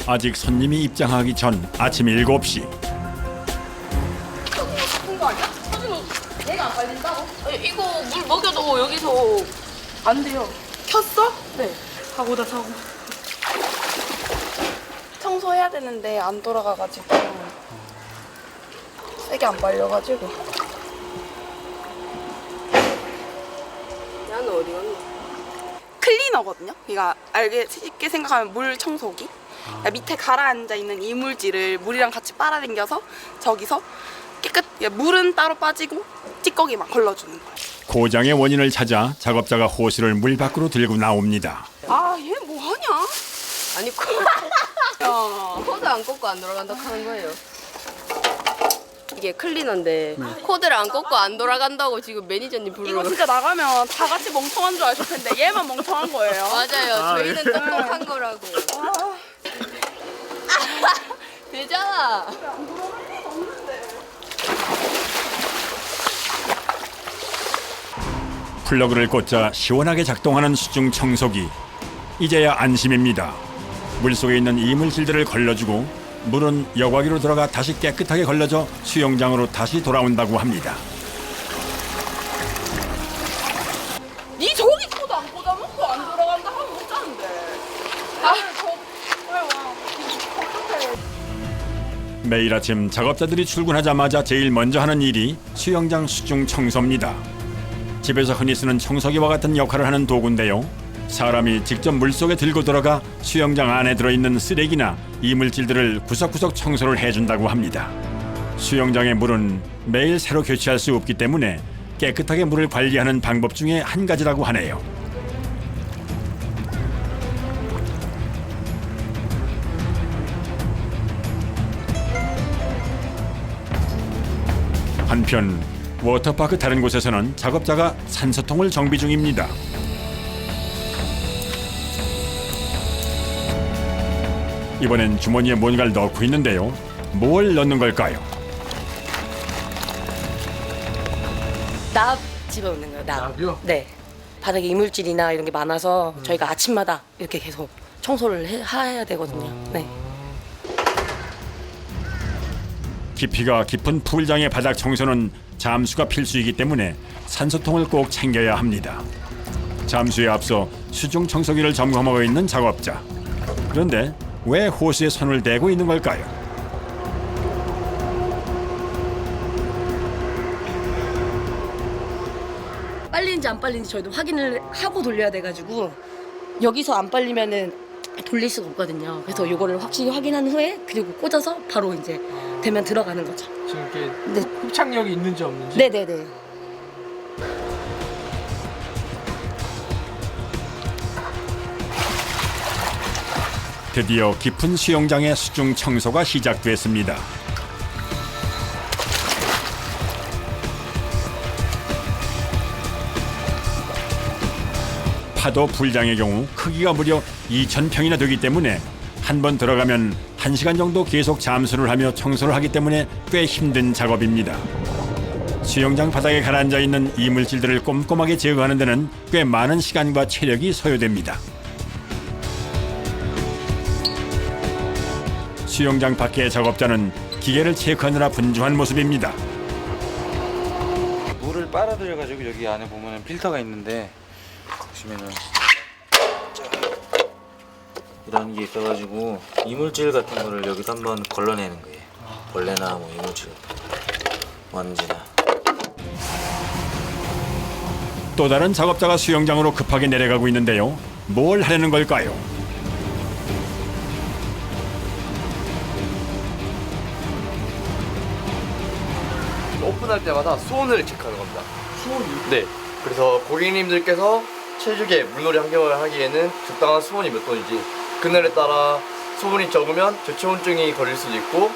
아직 손님이 입장하기 전 아침 7시. 그런 거 아니야? 사진은 얘가 안 빨린다고? 아니, 이거 물 먹여도 여기서 안 돼요. 켰어? 네. 사고다 사고. 청소해야 되는데 안 돌아가가지고 세게 안 빨려가지고. 야는 어디 갔니? 클리너거든요. 그러니까 알게 쉽게 생각하면 물 청소기. 그러니까 밑에 가라앉아 있는 이물질을 물이랑 같이 빨아당겨서 저기서 깨끗. 물은 따로 빠지고 찌꺼기만 걸러주는 거예요. 고장의 원인을 찾아 작업자가 호스를 물 밖으로 들고 나옵니다. 아, 얘 뭐 하냐? 아니 코드 안 꽂고 안 돌아간다 하는 거예요. 이게 클리너인데 코드를 안 꽂고 안 돌아간다고 지금 매니저님 이거 부르는 진짜 나가면 다 같이 멍청한 줄 아실 텐데 얘만 멍청한 거예요. 맞아요. 저희는 똑똑한 거라고. 되잖아. 플러그를 꽂자 시원하게 작동하는 수중 청소기. 이제야 안심입니다. 물속에 있는 이물질들을 걸러주고 물은 여과기로 들어가 다시 깨끗하게 걸러져 수영장으로 다시 돌아온다고 합니다. 니 저기 코드 안 꽂아놓고 안 돌아간다 하면 못 자는데. 왜 와? 매일 아침 작업자들이 출근하자마자 제일 먼저 하는 일이 수영장 수중 청소입니다. 집에서 흔히 쓰는 청소기와 같은 역할을 하는 도구인데요. 사람이 직접 물속에 들고 들어가 수영장 안에 들어있는 쓰레기나 이물질들을 구석구석 청소를 해준다고 합니다. 수영장의 물은 매일 새로 교체할 수 없기 때문에 깨끗하게 물을 관리하는 방법 중에 한 가지라고 하네요. 한편 워터파크 다른 곳에서는 작업자가 산소통을 정비 중입니다. 이번엔 주머니에 뭔가를 넣고 있는데요. 뭘 넣는 걸까요? 납 집어넣는 거예요. 납. 납이요? 네. 바닥에 이물질이나 이런 게 많아서 저희가 아침마다 이렇게 계속 청소를 해야 되거든요. 네. 깊이가 깊은 풀장의 바닥 청소는 잠수가 필수이기 때문에 산소통을 꼭 챙겨야 합니다. 잠수에 앞서 수중 청소기를 점검하고 있는 작업자. 그런데 왜 호스에 손을 대고 있는 걸까요? 빨리는지 안 빨리는지 저희도 확인을 하고 돌려야 돼가지고 여기서 안 빨리면은 돌릴 수가 없거든요. 그래서 요거를 확실히 확인한 후에 그리고 꽂아서 바로 이제 되면 들어가는 거죠. 지금 이렇게 네. 흡착력이 있는지 없는지. 네네네. 드디어 깊은 수영장의 수중 청소가 시작됐습니다. 파도 풀장의 경우 크기가 무려 2,000평이나 되기 때문에 한 번 들어가면 1시간 정도 계속 잠수를 하며 청소를 하기 때문에 꽤 힘든 작업입니다. 수영장 바닥에 가라앉아 있는 이물질들을 꼼꼼하게 제거하는 데는 꽤 많은 시간과 체력이 소요됩니다. 수영장 밖의 작업자는 기계를 체크하느라 분주한 모습입니다. 물을 빨아들여가지고 여기 안에 보면은 필터가 있는데 보시면은 이런 게 있어가지고 이물질 같은 거를 여기서 한번 걸러내는 거예요. 벌레나 뭐 이물질, 먼지나. 또 다른 작업자가 수영장으로 급하게 내려가고 있는데요. 뭘 하려는 걸까요? 오픈할 때마다 수온을 체크하는 겁니다. 수온이요? 네. 그래서 고객님들께서 체육에 물놀이 환경을 하기에는 적당한 수온이 몇 도인지 그날에 따라 수온이 적으면 저체온증이 걸릴 수도 있고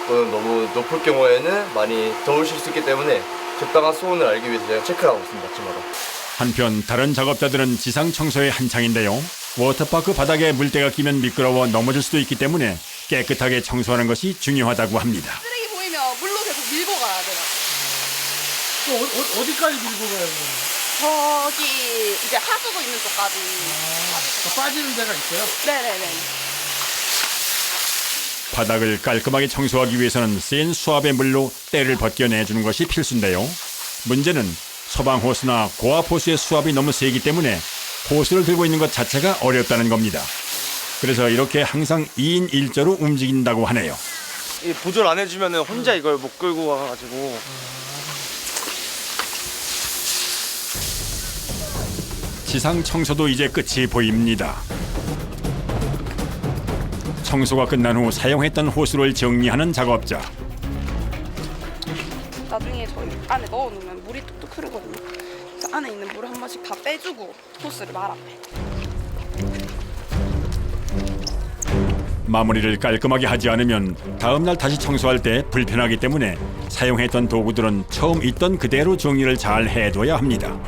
또는 너무 높을 경우에는 많이 더우실 수 있기 때문에 적당한 수온을 알기 위해서 제가 체크를 하고 있습니다. 아침마다. 한편 다른 작업자들은 지상 청소에 한창인데요. 워터파크 바닥에 물때가 끼면 미끄러워 넘어질 수도 있기 때문에 깨끗하게 청소하는 것이 중요하다고 합니다. 쓰레기 보이면 물로 계속 밀고 가야 돼요. 또 어디까지 밀고 가야 되나요? 저기 이제 하수구 있는 쪽까지. 빠지는 데가 있어요? 네네네. 바닥을 깔끔하게 청소하기 위해서는 센 수압의 물로 때를 벗겨내주는 것이 필수인데요. 문제는 소방 호스나 고압 호스의 수압이 너무 세기 때문에 호스를 들고 있는 것 자체가 어렵다는 겁니다. 그래서 이렇게 항상 2인 1조로 움직인다고 하네요. 이 보조를 안 해주면 혼자 이걸 못 끌고 와가지고. 지상 청소도 이제 끝이 보입니다. 청소가 끝난 후 사용했던 호스를 정리하는 작업자. 나중에 저희 안에 넣어놓으면 물이 뚝뚝 흐르거든요. 그래서 안에 있는 물을 한 번씩 다 빼주고 호스를 말아요. 마무리를 깔끔하게 하지 않으면 다음날 다시 청소할 때 불편하기 때문에 사용했던 도구들은 처음 있던 그대로 정리를 잘 해둬야 합니다.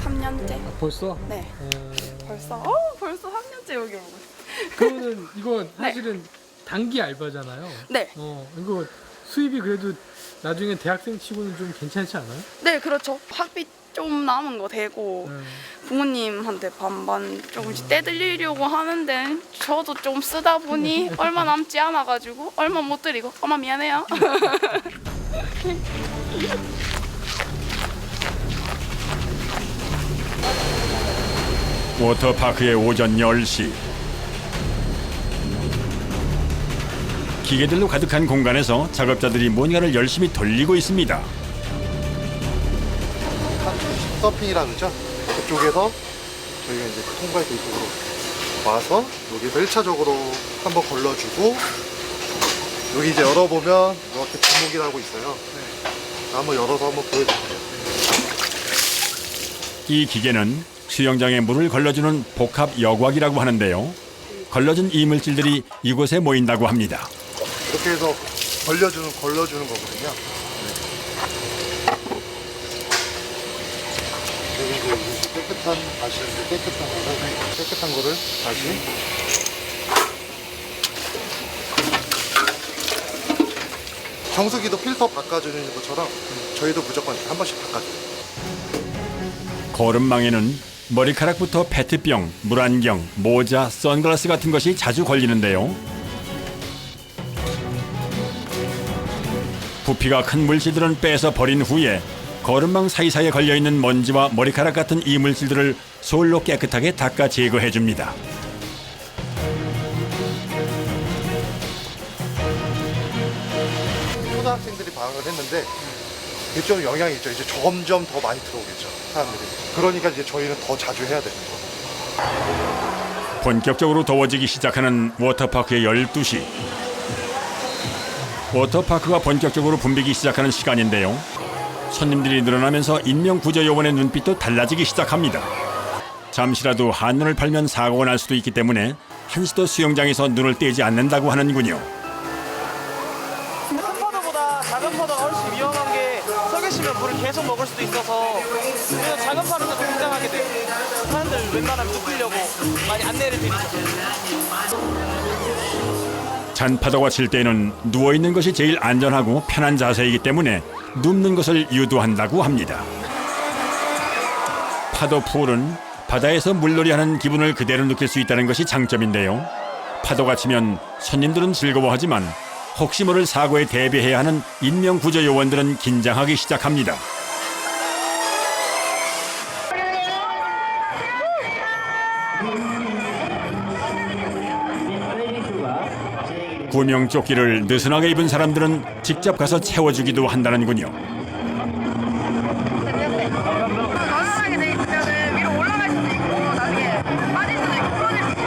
3년째. 벌써? 네. 벌써 3년째 여기 오고 있어요. 그러면은 이거 사실은 단기 알바잖아요. 네. 이거 수입이 그래도 나중에 대학생 치고는 좀 괜찮지 않아요? 네, 그렇죠. 학비 좀 남은 거 대고 부모님한테 반반 조금씩 떼드리려고 하는데 저도 좀 쓰다 보니 얼마 남지 않아가지고 얼마 못 드리고 엄마 미안해요. 워터파크의 오전 10시. 기계들로 가득한 공간에서 작업자들이 뭔가를 열심히 돌리고 있습니다. 서핑이라 그러죠? 그쪽에서 저희가 이제 그 통과해서 이쪽으로 와서 여기서 1차적으로 한번 걸러주고 여기 이제 열어보면 이렇게 주목이라고 있어요. 한번 열어서 한번 보여드릴게요. 이 기계는 수영장에 물을 걸러주는 복합 여과기라고 하는데요. 걸러진 이물질들이 이곳에 모인다고 합니다. 이렇게 해서 걸러주는 거거든요. 여기 이제 깨끗한 다시 이제 깨끗한 거를 다시 정수기도 필터 바꿔주는 것처럼 저희도 무조건 한 번씩 바꿔줘요. 거름망에는 머리카락부터 페트병, 물안경, 모자, 선글라스 같은 것이 자주 걸리는데요. 부피가 큰 물질들은 빼서 버린 후에 거름망 사이사이에 걸려있는 먼지와 머리카락 같은 이물질들을 솔로 깨끗하게 닦아 제거해줍니다. 초등학생들이 방학을 했는데 일종의 영향이 있죠. 이제 점점 더 많이 들어오겠죠, 사람들이. 그러니까 이제 저희는 더 자주 해야 되는 거예요. 본격적으로 더워지기 시작하는 워터파크의 12시. 워터파크가 본격적으로 붐비기 시작하는 시간인데요. 손님들이 늘어나면서 인명구조요원의 눈빛도 달라지기 시작합니다. 잠시라도 한눈을 팔면 사고가 날 수도 있기 때문에 한시도 수영장에서 눈을 떼지 않는다고 하는군요. 큰 파도보다 작은 파도가 훨씬 위험한 게 서 계시면 물을 계속 먹을 수도 있어서 그래서 작은 파도가 등장하게 돼요. 사람들 웬만하면 눕히려고 많이 안내를 드리죠. 잔파도가 칠 때는 누워있는 것이 제일 안전하고 편한 자세이기 때문에 눕는 것을 유도한다고 합니다. 파도 풀은 바다에서 물놀이하는 기분을 그대로 느낄 수 있다는 것이 장점인데요. 파도가 치면 손님들은 즐거워하지만 혹시 모를 사고에 대비해야 하는 인명구조요원들은 긴장하기 시작합니다. 구명조끼를 느슨하게 입은 사람들은 직접 가서 채워주기도 한다는군요. 마지막에 돼 있으면 위로 올라갈 수도 있고 나중에 빠질 수도 있고 부러질 수도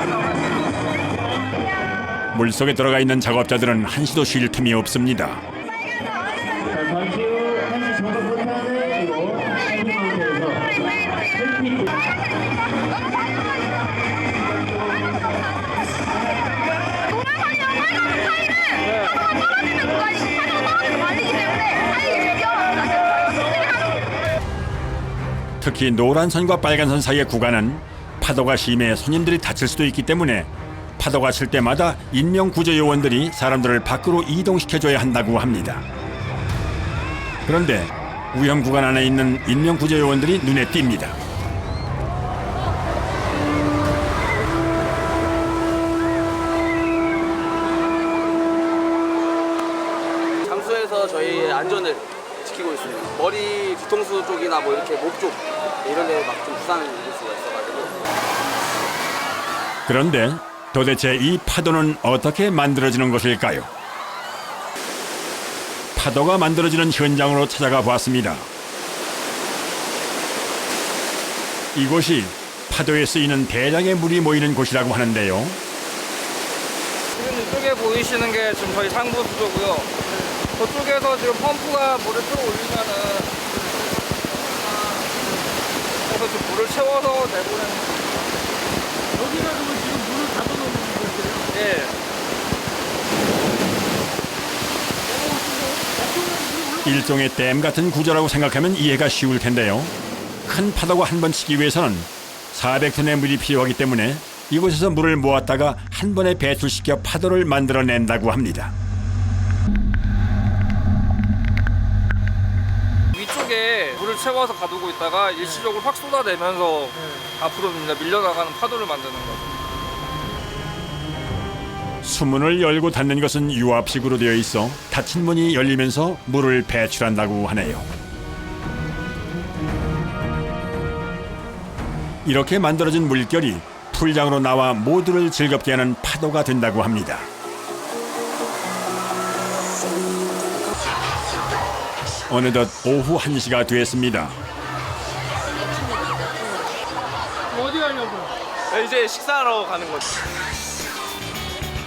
있어. 물속에 들어가 있는 작업자들은 한시도 쉴 틈이 없습니다. 특히 노란 선과 빨간 선 사이의 구간은 파도가 심해 손님들이 다칠 수도 있기 때문에 파도가 칠 때마다 인명구조요원들이 사람들을 밖으로 이동시켜줘야 한다고 합니다. 그런데 위험 구간 안에 있는 인명구조요원들이 눈에 띕니다. 시키고 있습니다. 머리 뒤통수 쪽이나 뭐 이렇게 목 쪽 이런 데 막 좀 부상을 입을 수가 있어가지고. 그런데 도대체 이 파도는 어떻게 만들어지는 것일까요? 파도가 만들어지는 현장으로 찾아가 보았습니다. 이곳이 파도에 쓰이는 대량의 물이 모이는 곳이라고 하는데요. 지금 이쪽에 보이시는 게 지금 저희 상부 수조고요. 저쪽에서 지금 펌프가 물을 끌어올리면은 그래서 지금 물을 채워서 내보내는 여기가 그러면 지금 물을 가둬놓는 거예요? 예. 일종의 댐 같은 구조라고 생각하면 이해가 쉬울 텐데요. 큰 파도가 한 번 치기 위해서는 400톤의 물이 필요하기 때문에 이곳에서 물을 모았다가 한 번에 배출시켜 파도를 만들어낸다고 합니다. 위쪽에 물을 채워서 가두고 있다가 일시적으로 확 쏟아내면서 앞으로 밀려나가는 파도를 만드는 거죠. 수문을 열고 닫는 것은 유압식으로 되어 있어 닫힌 문이 열리면서 물을 배출한다고 하네요. 이렇게 만들어진 물결이 풀장으로 나와 모두를 즐겁게 하는 파도가 된다고 합니다. 어느덧 오후 1시가 됐습니다. 어디 가려고요? 이제 식사하러 가는 거죠.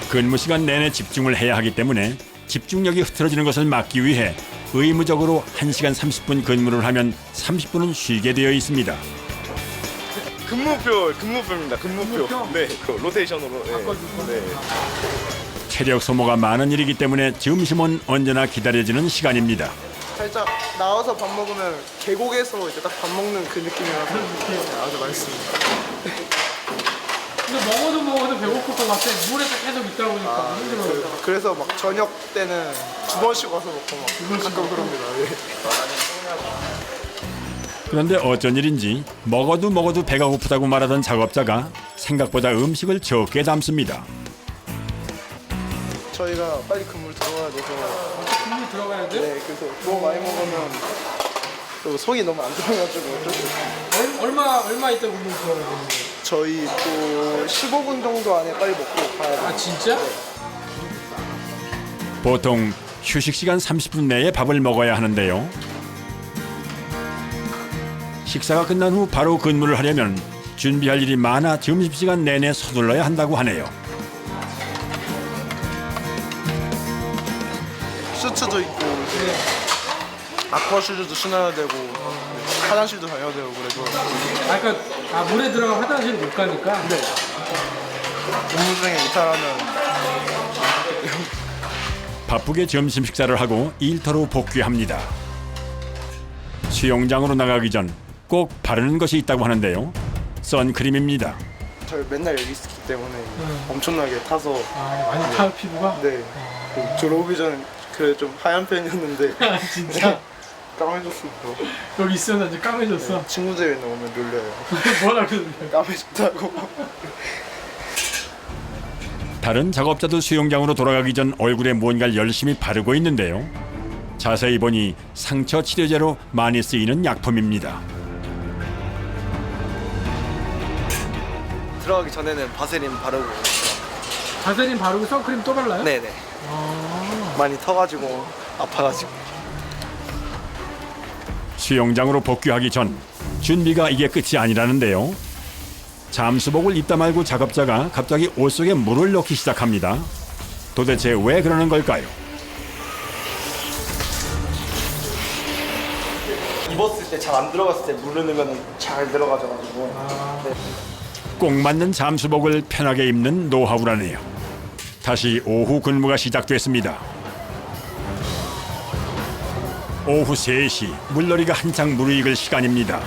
근무 시간 내내 집중을 해야 하기 때문에 집중력이 흐트러지는 것을 막기 위해 의무적으로 1시간 30분 근무를 하면 30분은 쉬게 되어 있습니다. 근무표입니다. 근무표. 네, 그 로테이션으로. 네. 체력 소모가 많은 일이기 때문에 점심은 언제나 기다려지는 시간입니다. 살짝 나와서 밥 먹으면 계곡에서 이제 딱 밥 먹는 그 느낌이라서 아주 맛있습니다. 근데 먹어도 배고플 것 같아. 물에 계속 있다 보니까 힘들어요. 그래서 막 저녁 때는 2번씩 와서 먹고 막 가끔 그럽니다. 네. 그런데 어쩐 일인지 먹어도 배가 고프다고 말하던 작업자가 생각보다 음식을 적게 담습니다. 저희가 빨리 근무를 들어가야 돼서 국물 들어가야 돼? 네, 그래서 너무 많이 먹으면 또 속이 너무 안 들어가지고 어쩔 수 없어요. 얼마 있다 국물 들어가야 되는 거예요? 저희 또 15분 정도 안에 빨리 먹고 가야 돼요. 아 진짜? 네. 보통 휴식 시간 30분 내에 밥을 먹어야 하는데요. 식사가 끝난 후 바로 근무를 하려면 준비할 일이 많아 점심시간 내내 서둘러야 한다고 하네요. 슈트도 있고 아쿠아 슈즈도 신어야 되고 화장실도 다녀야 되고 그래서 아까 물에 들어가 화장실 못 가니까. 네. 근무 중에 이탈하면 바쁘게 점심 식사를 하고 일터로 복귀합니다. 수영장으로 나가기 전 꼭 바르는 것이 있다고 하는데요. 선크림입니다. 저희 맨날 여기 있기 때문에 엄청나게 타서 많이 타 피부가? 네. 들어오기 전에 그래 좀 하얀 편이었는데 진짜? 까매졌습니다. 여기 있으면 이제 까매졌어. 친구들이 오면 놀려요. 뭐라 그러는데? 까매졌다고. 다른 작업자도 수영장으로 돌아가기 전 얼굴에 뭔가를 열심히 바르고 있는데요. 자세히 보니 상처 치료제로 많이 쓰이는 약품입니다. 들어가기 전에는 바세린 바르고. 바세린 바르고 선크림 또 발라요? 네네. 많이 터가지고 아파가지고. 수영장으로 복귀하기 전 준비가 이게 끝이 아니라는데요. 잠수복을 입다 말고 작업자가 갑자기 옷 속에 물을 넣기 시작합니다. 도대체 왜 그러는 걸까요? 입었을 때 잘 안 들어갔을 때 물을 넣으면 잘 들어가져가지고. 네. 꼭 맞는 잠수복을 편하게 입는 노하우라네요. 다시 오후 근무가 시작됐습니다. 오후 3시 물놀이가 한창 무르익을 시간입니다.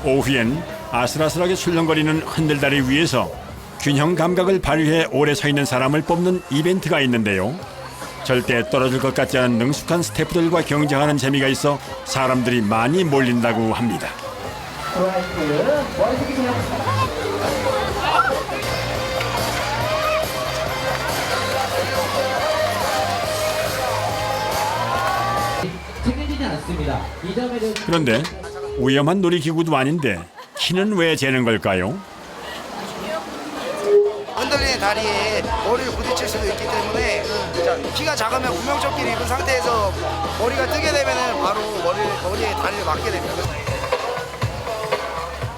오후엔 아슬아슬하게 술렁거리는 흔들다리 위에서 균형 감각을 발휘해 오래 서 있는 사람을 뽑는 이벤트가 있는데요. 절대 떨어질 것 같지 않은 능숙한 스태프들과 경쟁하는 재미가 있어 사람들이 많이 몰린다고 합니다. 그런데 위험한 놀이기구도 아닌데 키는 왜 재는 걸까요? 흔들리는 다리에 머리를 부딪힐 수도 있기 때문에 키가 작으면 구명조끼를 입은 상태에서 머리가 뜨게 되면 바로 머리에 다리를 맞게 됩니다.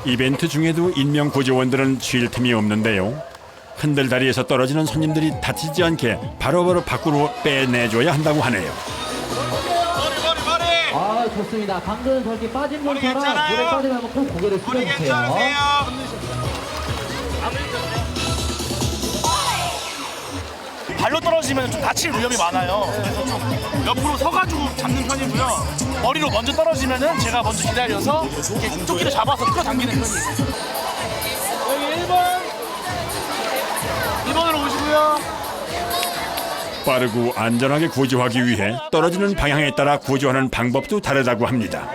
이벤트 중에도 인명 구조원들은 쉴 틈이 없는데요. 흔들다리에서 떨어지는 손님들이 다치지 않게 바로바로 밖으로 빼내줘야 한다고 하네요. 아 좋습니다. 방금 저기 빠진 분처럼 물에 빠지면 꼭 고개를 숙여주세요. 발로 떨어지면 좀 다칠 위험이 많아요. 그래서 좀 옆으로 서가지고 잡는 편이고요. 머리로 먼저 떨어지면은 제가 먼저 기다려서 이렇게 조끼를 잡아서 끌어당기는 편이에요. 여기 1번으로 오시고요. 빠르고 안전하게 구조하기 위해 떨어지는 방향에 따라 구조하는 방법도 다르다고 합니다.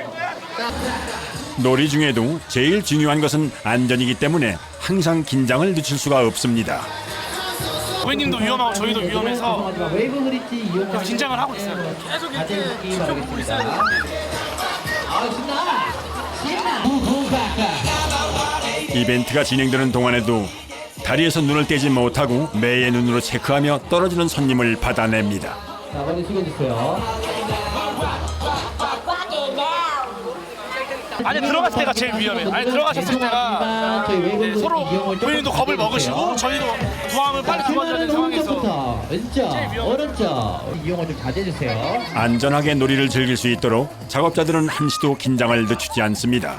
놀이 중에도 제일 중요한 것은 안전이기 때문에 항상 긴장을 늦출 수가 없습니다. 고객님도 위험하고 저희도 위험해서 웨이브 브릿지 이용하시면 긴장을 하고 있어요. 계속 이렇게 지켜보고 있어요. 이벤트가 진행되는 동안에도 다리에서 눈을 떼지 못하고 매의 눈으로 체크하며 떨어지는 손님을 받아냅니다. 자, 머리 숙여주세요. 안에 들어갔을 때가 제일 위험해요. 안에 들어가셨을 때가 서로 본인도 겁을 먹으시고 저희도 도움을 빨리 도와줘야 되는 상황에서 왼쪽, 오른쪽 이용을 좀 자제해주세요. 안전하게 놀이를 즐길 수 있도록 작업자들은 한시도 긴장을 늦추지 않습니다.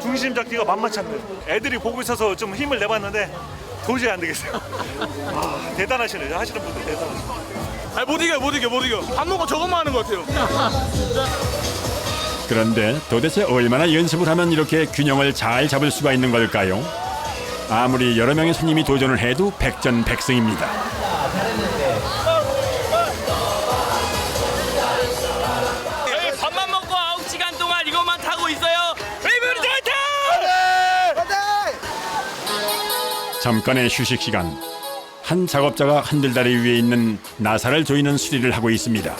중심 잡기가 만만치 않네요. 애들이 보고 있어서 좀 힘을 내봤는데 도저히 안 되겠어요. 대단하시네요. 하시는 분들 대단하시네요. 아니 못 이겨. 밥 먹고 저것만 하는 것 같아요. 그런데 도대체 얼마나 연습을 하면 이렇게 균형을 잘 잡을 수가 있는 걸까요? 아무리 여러 명의 손님이 도전을 해도 백전백승입니다. 밥만 먹고 9시간 동안 이것만 타고 있어요. 웨이브리 화이팅! 잠깐의 휴식 시간. 한 작업자가 흔들다리 위에 있는 나사를 조이는 수리를 하고 있습니다.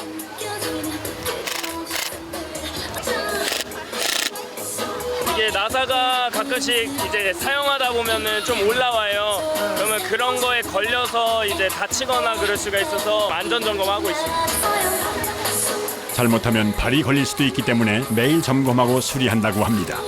이게 나사가 가끔씩 이제 사용하다 보면은 좀 올라와요. 그러면 그런 거에 걸려서 이제 다치거나 그럴 수가 있어서 안전 점검하고 있습니다. 잘못하면 발이 걸릴 수도 있기 때문에 매일 점검하고 수리한다고 합니다.